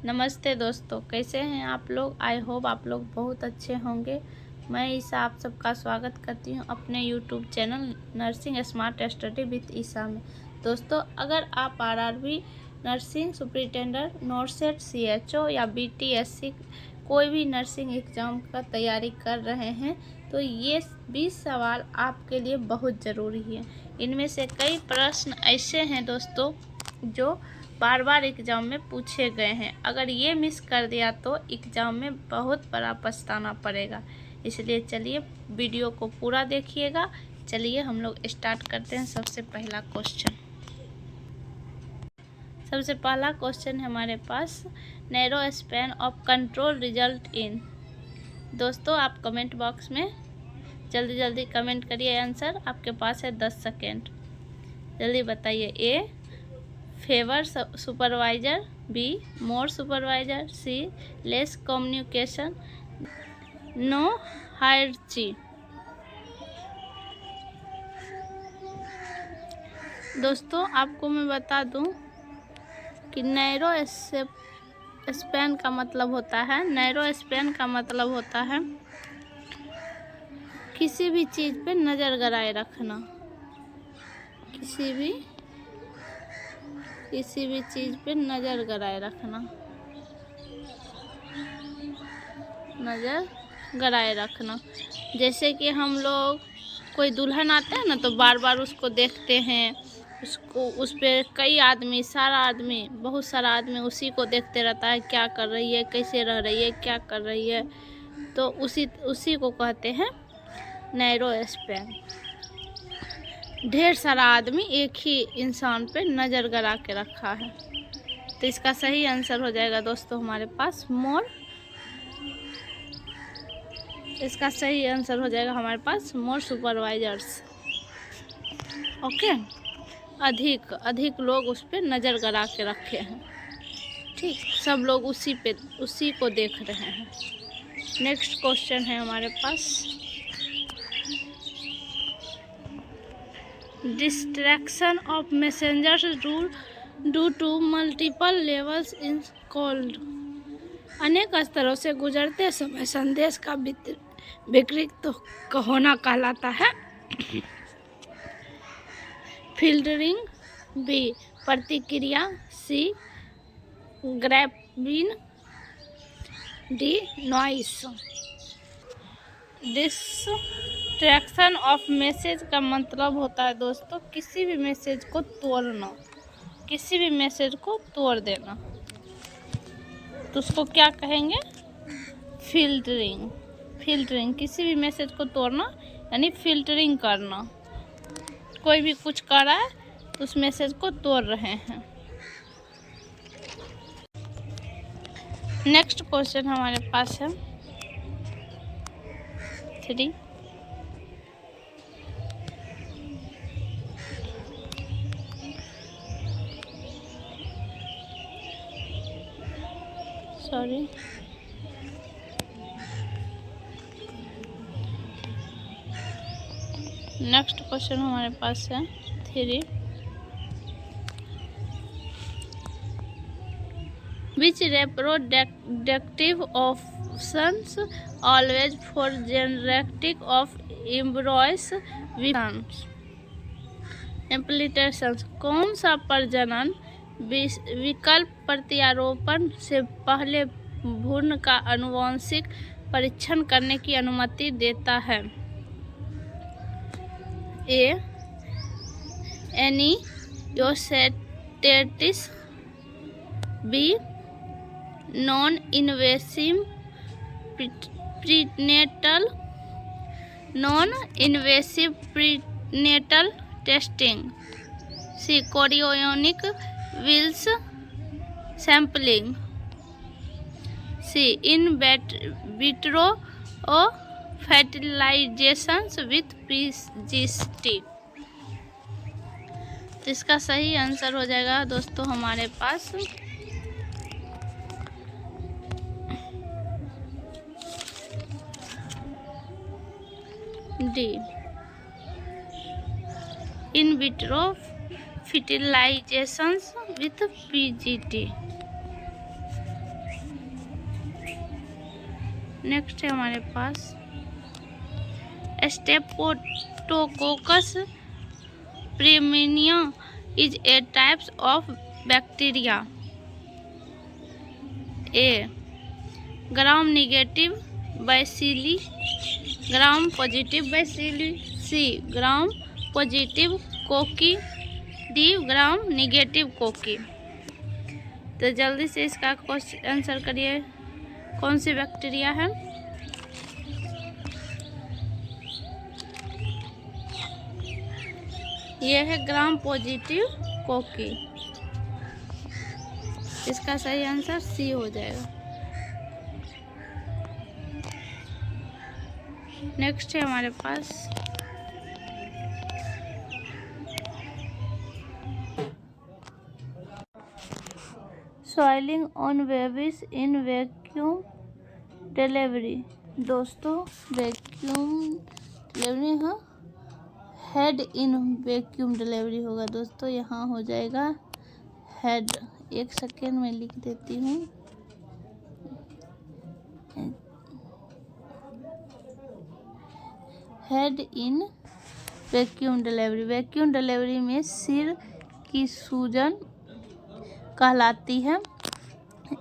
नमस्ते दोस्तों, कैसे हैं आप लोग। आई होप आप लोग बहुत अच्छे होंगे। मैं ईसा आप सबका स्वागत करती हूं अपने YouTube channel nursing smart study with Isa में। दोस्तों, अगर आप RRB nursing superintendent, NORCET, CHO या बीटीएससी कोई भी नर्सिंग एग्ज़ाम का तैयारी कर रहे हैं तो ये 20 सवाल आपके लिए बहुत ज़रूरी है। इनमें से कई प्रश्न ऐसे हैं दोस्तों जो बार बार एग्ज़ाम में पूछे गए हैं। अगर ये मिस कर दिया तो एग्ज़ाम में बहुत बड़ा पछताना पड़ेगा। इसलिए चलिए वीडियो को पूरा देखिएगा। चलिए हम लोग स्टार्ट करते हैं। सबसे पहला क्वेश्चन है हमारे पास, narrow span of control result in. दोस्तों, आप कमेंट बॉक्स में जल्दी जल्दी कमेंट करिए आंसर। आपके पास है 10 सेकेंड, जल्दी बताइए। A fewer supervisor, B more supervisor, C less communication, no hierarchy. दोस्तों, आपको मैं बता दूं कि नैरो स्पैन का मतलब होता है किसी भी चीज़ पे नज़र गड़ाए रखना। किसी भी चीज़ पे नज़र गड़ाए रखना। जैसे कि हम लोग कोई दुल्हन आते हैं ना तो बार बार उसको देखते हैं, उस पर बहुत सारा आदमी उसी को देखते रहता है, क्या कर रही है, कैसे रह रही है, क्या कर रही है। तो उसी को कहते हैं नैरो स्पैन। ढेर सारा आदमी एक ही इंसान पे नज़र गड़ा के रखा है। तो इसका सही आंसर हो जाएगा दोस्तों हमारे पास मोर। इसका सही आंसर हो जाएगा हमारे पास मोर सुपरवाइजर्स। ओके, अधिक लोग उस पर नज़र गड़ा के रखे हैं। ठीक, सब लोग उसी को देख रहे हैं। नेक्स्ट क्वेश्चन है हमारे पास, distraction of messengers due to multiple levels in called. अनेक स्तरों से गुजरते समय संदेश का विकृत होना कहलाता है। फिल्टरिंग, बी प्रतिक्रिया, C grabbing, D noise. Distraction of message का मतलब होता है दोस्तों किसी भी मैसेज को तोड़ना, किसी भी मैसेज को तोड़ देना। तो उसको क्या कहेंगे? फिल्टरिंग किसी भी मैसेज को तोड़ना यानी फिल्टरिंग करना। कोई भी कुछ कर रहा है तो उस मैसेज को तोड़ रहे हैं। नेक्स्ट क्वेश्चन हमारे पास है 3। नेक्स्ट क्वेश्चन हमारे पास है 3। Which reproductive options always for generating of embryos implications? कौन सा प्रजनन विकल्प प्रत्यारोपण से पहले भ्रूण का आनुवंशिक परीक्षण करने की अनुमति देता है? A amniocentesis, B non invasive prenatal testing, C chorionic villus sampling, C in vitro fertilization with PGT. इसका सही आंसर हो जाएगा दोस्तों हमारे पास D in vitro fertilization with PGT. Next है हमारे पास streptococcus pneumoniae is a types of bacteria. A gram negative bacilli, gram positive bacilli. C gram positive cocci. D gram negative cocci. तो जल्दी से इसका क्वेश्चन आंसर करिए, कौन सी bacteria है? यह है ग्राम पॉजिटिव कोकी। इसका सही आंसर सी हो जाएगा। नेक्स्ट है हमारे पास swelling on babies in vacuum delivery. दोस्तों वैक्यूम डिलीवरी, हाँ हेड इन वैक्यूम डिलीवरी होगा दोस्तों। यहाँ हो जाएगा हेड। एक सेकेंड में लिख देती हूँ। Head in vacuum delivery. Vacuum delivery में सिर की सूजन कहलाती है।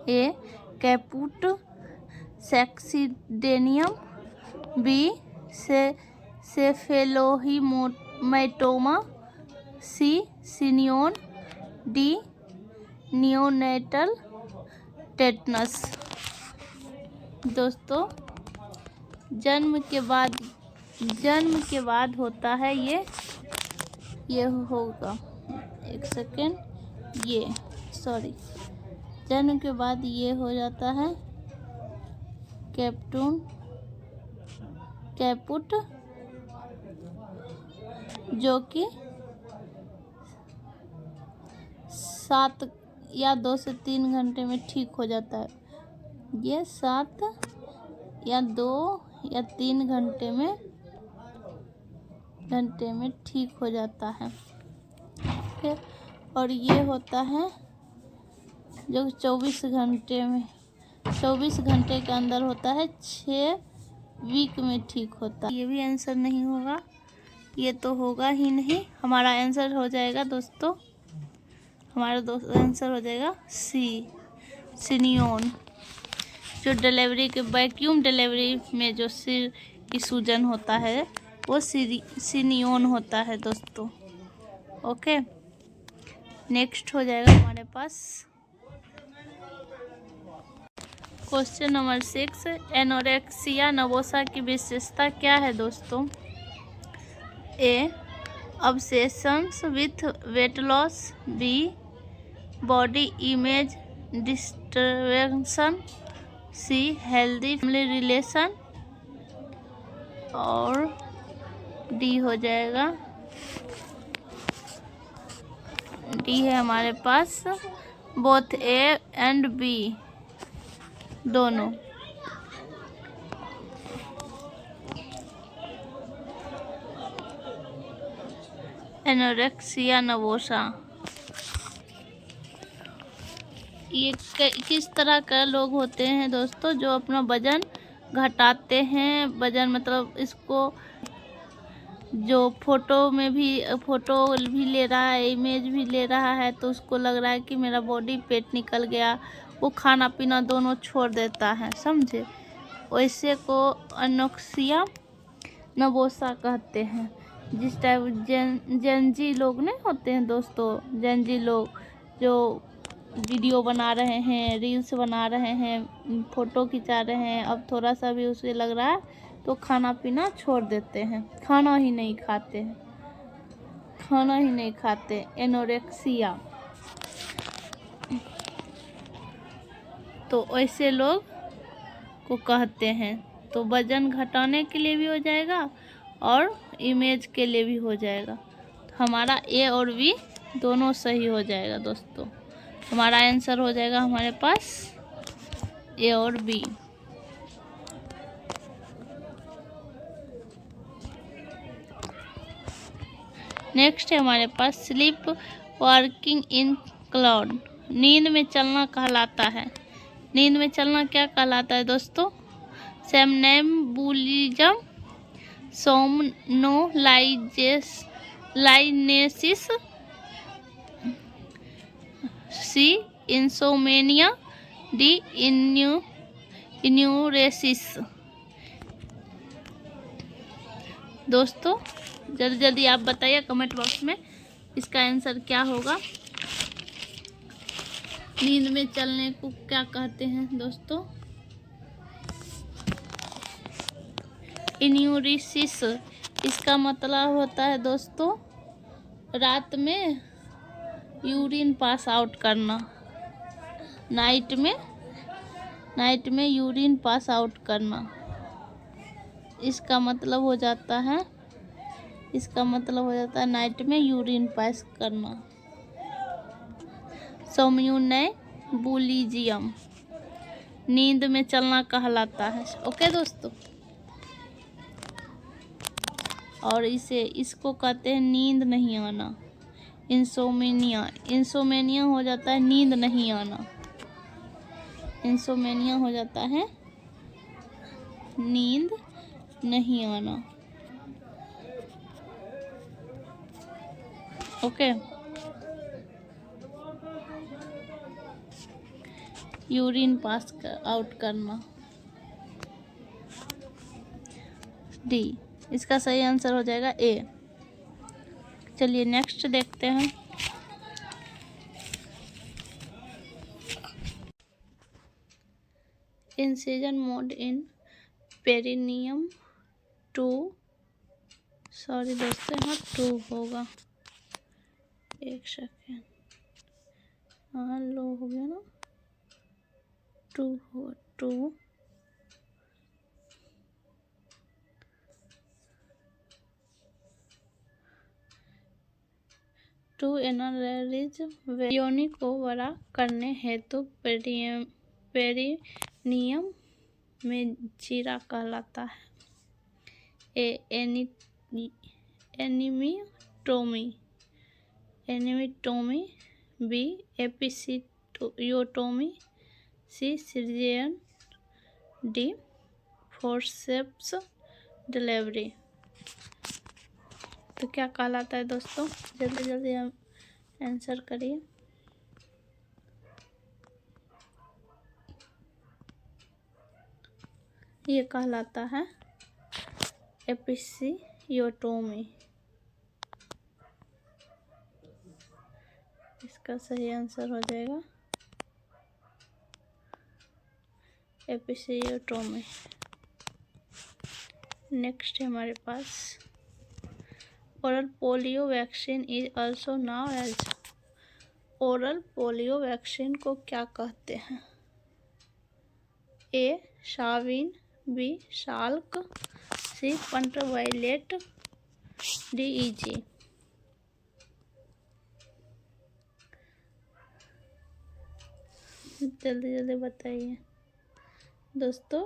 A caput succedaneum. B cephalohematoma. C chignon. D neonatal tetanus. दोस्तों जन्म के बाद होता है ये होगा, एक सेकेंड, जन्म के बाद ये हो जाता है कैपुट, जो कि 7 या 2 से 3 घंटे में ठीक हो जाता है। ये 7 या 2 या 3 घंटे में ठीक हो जाता है। ओके, और ये होता है जो 24 घंटे के अंदर होता है, 6 वीक में ठीक होता है। ये भी आंसर नहीं होगा, ये तो होगा ही नहीं। हमारा आंसर हो जाएगा दोस्तों, आंसर हो जाएगा सी सिनियोन। जो डिलीवरी के वैक्यूम डिलीवरी में जो सिर की सूजन होता है वो सिनियोन होता है दोस्तों। ओके, नेक्स्ट हो जाएगा हमारे पास क्वेश्चन नंबर 6। एनोरेक्सिया नर्वोसा की विशेषता क्या है दोस्तों? A obsessions with weight loss. B body image disturbance. C healthy family relation. और डी हो जाएगा, डी है हमारे पास बोथ ए एंड बी दोनों। एनोरेक्सिया नर्वोसा ये किस तरह का लोग होते हैं दोस्तों? जो अपना वजन घटाते हैं, वजन मतलब इसको जो फोटो भी ले रहा है, इमेज भी ले रहा है, तो उसको लग रहा है कि मेरा बॉडी पेट निकल गया, वो खाना पीना दोनों छोड़ देता है, समझे? वैसे को एनोरेक्सिया नर्वोसा कहते हैं। जिस टाइप जेनजी लोग नहीं होते हैं दोस्तों, जेनजी लोग जो वीडियो बना रहे हैं, रील्स बना रहे हैं, फोटो खिंचा रहे हैं, अब थोड़ा सा भी उसे लग रहा है तो खाना पीना छोड़ देते हैं, खाना ही नहीं खाते, एनोरेक्सिया। तो ऐसे लोग को कहते हैं। तो वजन घटाने के लिए भी हो जाएगा और इमेज के लिए भी हो जाएगा। हमारा ए और बी दोनों सही हो जाएगा दोस्तों। हमारा आंसर हो जाएगा हमारे पास ए और बी। नेक्स्ट है हमारे पास स्लीप वर्किंग इन क्लाउड। नींद में चलना कहलाता है। नींद में चलना क्या कहलाता है दोस्तों? सेमनेम्बुलिज्म, सोमनोलाइनेसिस, सी इंसोमेनिया, डी इन्यूरेसिस। दोस्तों जल्दी जल्दी आप बताइए कमेंट बॉक्स में इसका आंसर क्या होगा। नींद में चलने को क्या कहते हैं दोस्तों? इन्यूरेसिस। इसका मतलब होता है दोस्तों रात में यूरिन पास आउट करना, नाइट में यूरिन पास आउट करना। इसका मतलब हो जाता है नाइट में यूरिन पास करना। सोम्नम्बुलिज्म नींद में चलना कहलाता है। ओके दोस्तों, और इसको कहते हैं नींद नहीं आना, इंसोमेनिया हो जाता है नींद नहीं आना। इंसोमेनिया हो जाता है नींद नहीं आना। ओके, यूरिन पास आउट करना। डी इसका सही आंसर हो जाएगा ए। चलिए नेक्स्ट देखते हैं। Incision mode in perineum two, sorry दोस्तों यहाँ टू होगा, एक सेकेंड, हाँ लो हो गया ना, टू होगा, टू एनालिज योनि को बड़ा करने हेतु पेरिनियम में चीरा कहलाता है। ए एनीमिटोमी, बी एपिसियोटोमी, सी सर्जन, डी फोर्सेप्स डिलीवरी। तो क्या कहलाता है दोस्तों? जल्दी जल्दी हम आंसर करिए। ये कहलाता है एपिसियोटोमी। इसका सही आंसर हो जाएगा एपिसियोटोमी। नेक्स्ट है हमारे पास oral polio vaccine is also known as. Oral polio vaccine को क्या कहते हैं? A Sabin, B Salk, C pentavalent, D ईजी। जल्दी जल्दी बताइए दोस्तों।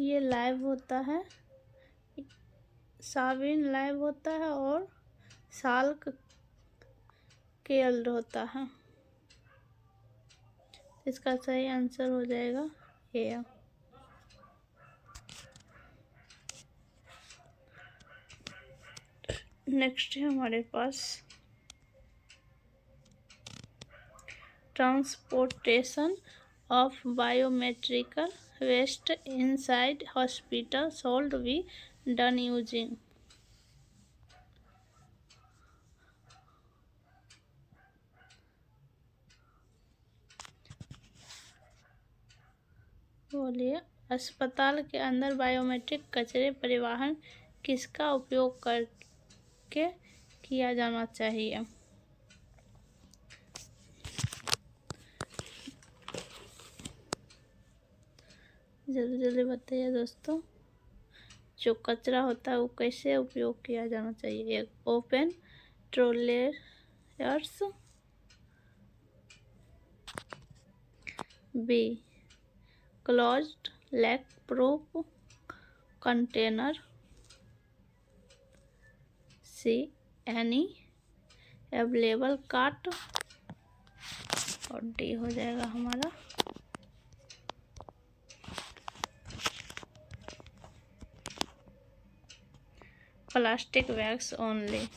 ये लाइव होता है, साविन लाइव होता है और शाल्क केल्ड होता है। इसका सही आंसर हो जाएगा ए। नेक्स्ट है हमारे पास transportation of biomedical waste inside hospital should be done using। बोलिए, अस्पताल के अंदर बायोमेट्रिक कचरे परिवहन किसका उपयोग करके किया जाना चाहिए? जल्दी जल्दी बताइए दोस्तों। जो कचरा होता है वो कैसे उपयोग किया जाना चाहिए? एक open trolleys, B closed leak proof container, C available cart और डी हो जाएगा हमारा प्लास्टिक बैग्स ओनली।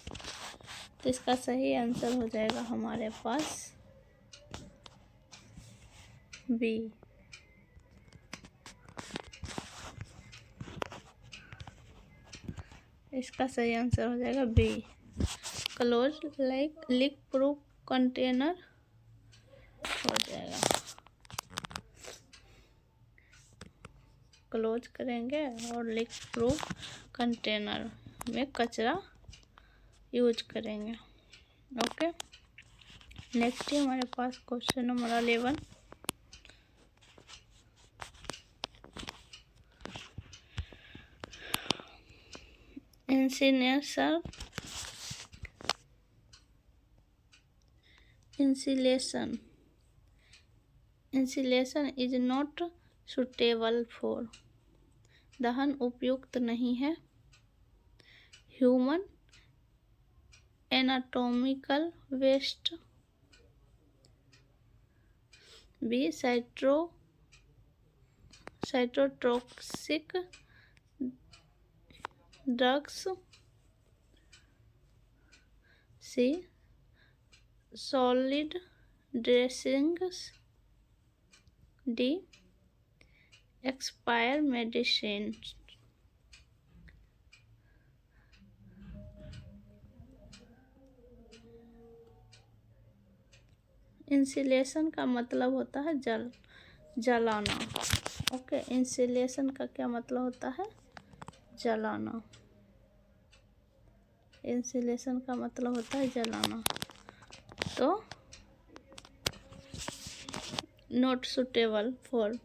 तो इसका सही आंसर हो जाएगा हमारे पास बी। इसका सही आंसर हो जाएगा B, close like leak proof container हो जाएगा। क्लोज करेंगे और लीक प्रूफ कंटेनर में कचरा यूज करेंगे। ओके, नेक्स्ट है हमारे पास question number 11। Incineration is not suitable for. दहन उपयुक्त नहीं है। Human anatomical waste. B cytotoxic drugs. C solid dressings. D expire medicine. Incineration का मतलब होता है जलाना। ओके, इंसिलेशन का क्या मतलब होता है? जलाना। इंसिलेशन का मतलब होता है जलाना। तो नॉट सुटेबल फॉर,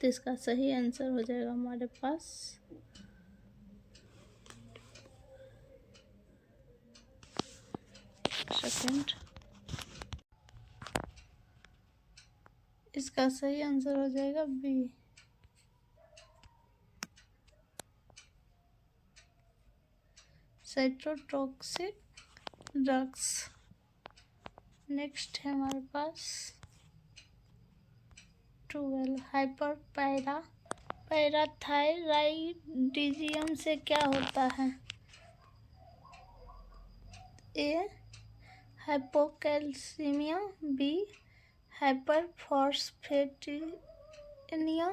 तो इसका सही आंसर हो जाएगा हमारे पास सेकंड। इसका सही आंसर हो जाएगा बी, साइटोटॉक्सिक ड्रग्स। नेक्स्ट है हमारे पास 12 हाइपर पैराथायराइडिज्म से क्या होता है? ए हाइपोकैल्सीमिया। बी हाइपरफॉस्फेटिनिया।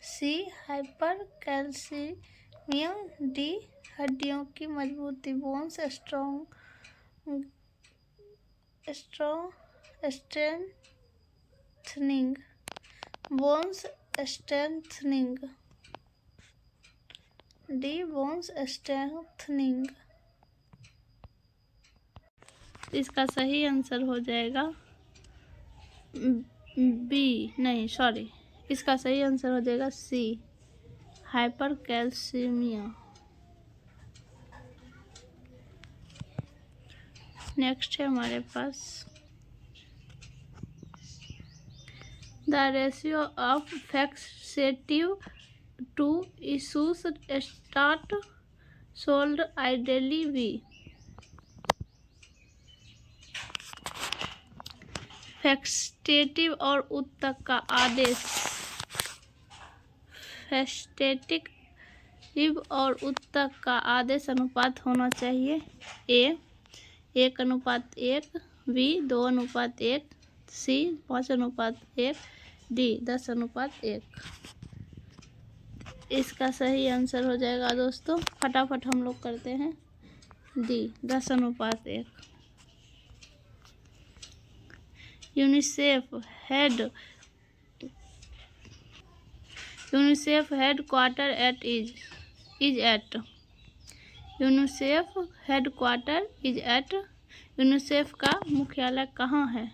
सी हाइपरकैल्सीमिया। डी हड्डियों की मजबूती, bones strengthening. Bones strengthening. D bones strengthening. इसका सही आंसर हो जाएगा बी, नहीं सॉरी, इसका सही आंसर हो जाएगा सी, हाइपरकैल्सीमिया। नेक्स्ट है हमारे पास the ratio of fixative to tissues start should ideally be. Fixative और उत्तक का आदेश, फैक्सेटिव और उत्तक का आदेश अनुपात होना चाहिए ए 1:1, बी 2:1, सी 5:1, डी 10:1। इसका सही आंसर हो जाएगा दोस्तों, फटाफट हम लोग करते हैं, D 10:1। UNICEF headquarter is at. UNICEF का मुख्यालय कहाँ है?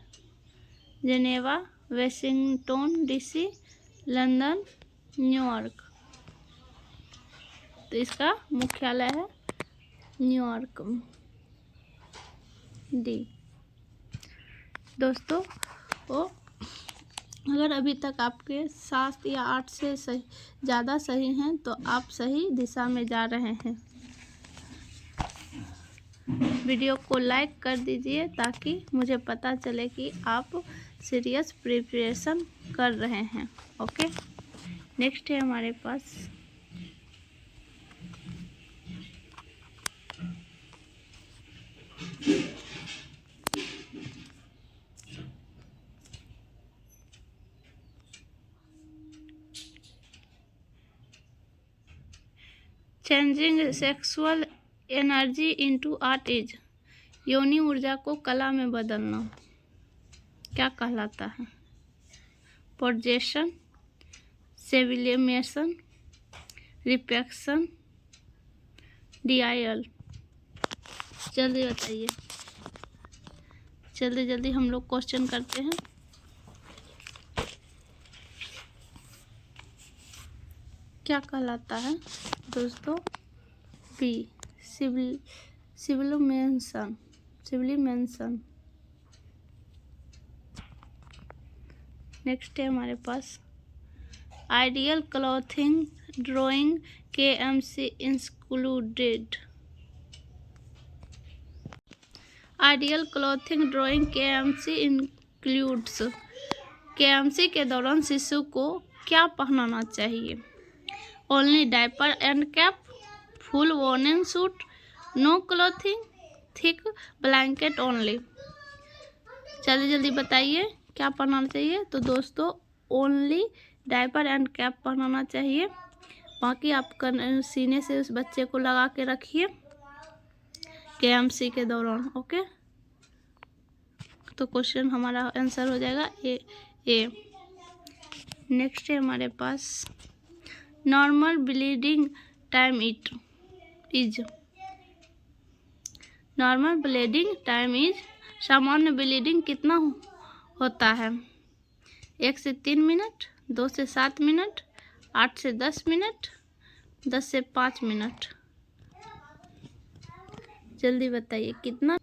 Geneva, Washington DC, London, New York. तो इसका मुख्यालय है न्यूयॉर्क। डी। दोस्तों अगर अभी तक आपके 7 या 8 से ज़्यादा सही हैं तो आप सही दिशा में जा रहे हैं। वीडियो को लाइक कर दीजिए ताकि मुझे पता चले कि आप सीरियस प्रिपरेशन कर रहे हैं। ओके, नेक्स्ट है हमारे पास changing sexual energy into art is, योनि ऊर्जा को कला में बदलना क्या कहलाता है? Projection, sublimation, reflection, denial. जल्दी बताइए, जल्दी जल्दी हम लोग क्वेश्चन करते हैं। क्या कहलाता है दोस्तों? बी, सिविलिमेशन। नेक्स्ट है हमारे पास ideal clothing during KMC included. Ideal clothing during KMC includes. KMC के दौरान शिशु को क्या पहनाना चाहिए? Only diaper and cap, full warming suit, no clothing, thick blanket only. जल्दी जल्दी बताइए क्या पहनाना चाहिए? तो दोस्तों ओनली डायपर एंड कैप पहनाना चाहिए, बाकी आप सीने से उस बच्चे को लगा के रखिए KMC के दौरान। ओके, तो क्वेश्चन हमारा आंसर हो जाएगा ए। नेक्स्ट है हमारे पास normal bleeding time is. Normal bleeding time is, सामान्य ब्लीडिंग कितना होता है? 1 से 3 मिनट, 2 से 7 मिनट, 8 से 10 मिनट, 10 से 5 मिनट। जल्दी बताइए कितना?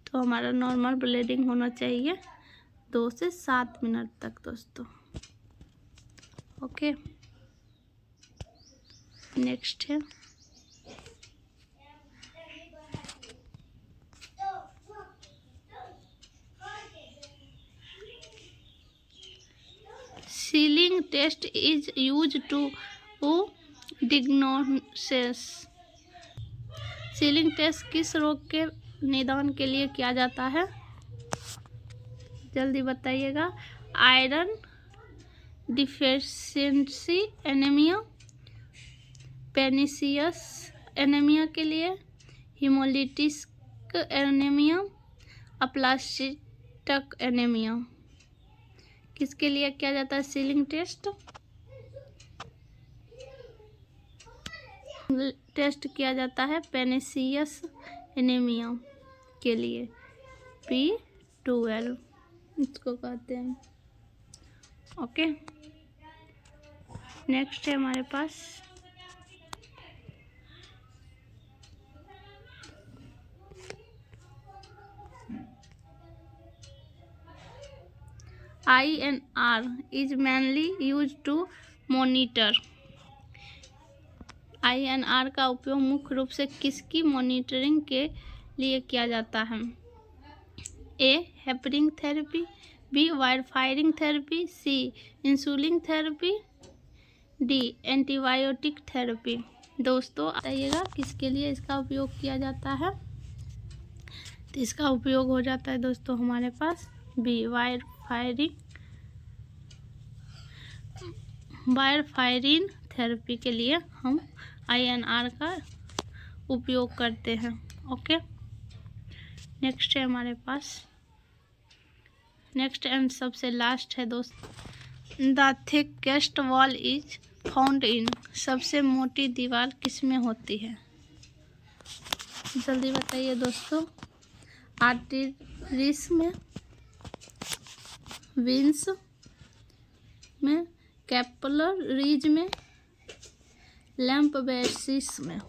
तो हमारा नॉर्मल ब्लीडिंग होना चाहिए 2 से 7 मिनट तक दोस्तों। ओके, नेक्स्ट है Schilling test is use to diagnosis. Schilling test किस रोग के निदान के लिए किया जाता है? जल्दी बताइएगा। आयरन डिफिशिएंसी एनीमिया, पेनिसियस एनीमिया के लिए, हीमोलिटिक एनीमिया, अप्लास्टिक एनीमिया। किसके लिए किया जाता है सीलिंग टेस्ट? टेस्ट किया जाता है पेनिसियस एनीमिया के लिए, P12 इसको कहते हैं। ओके, नेक्स्ट है हमारे पास INR is mainly used to monitor। INR का उपयोग मुख्य रूप से किसकी मॉनिटरिंग के लिए किया जाता है? A, heparin therapy, B, wire firing therapy, C, insulin therapy, D, antibiotic therapy. दोस्तों बताइएगा किसके लिए इसका उपयोग किया जाता है? तो इसका उपयोग हो जाता है दोस्तों हमारे पास B, वायर फायरिंग थेरेपी के लिए हम INR का उपयोग करते हैं। ओके, नेक्स्ट है हमारे पास, नेक्स्ट एंड सबसे लास्ट है दोस्त the thickest wall is found in. सबसे मोटी दीवार किस में होती है? जल्दी बताइए दोस्तों। आर्टरीज में, वेन्स में, कैपिलरीज में, लैम्प बेसिस में।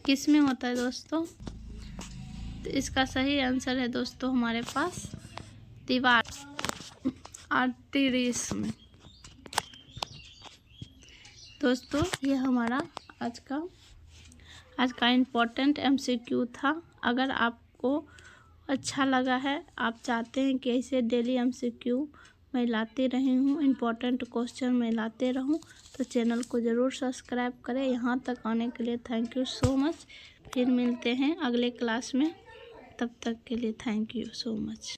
किस में होता है दोस्तों? तो इसका सही आंसर है दोस्तों हमारे पास दीवार, आर्टरीज में। दोस्तों ये हमारा आज का आज का इम्पोर्टेंट MCQ था। अगर आपको अच्छा लगा है, आप चाहते हैं कि ऐसे डेली MCQ मैं लाती रही हूँ, इम्पोर्टेंट क्वेश्चन मैं लाते रहूँ, तो चैनल को ज़रूर सब्सक्राइब करें। यहाँ तक आने के लिए थैंक यू सो मच। फिर मिलते हैं अगले क्लास में, तब तक के लिए थैंक यू सो मच।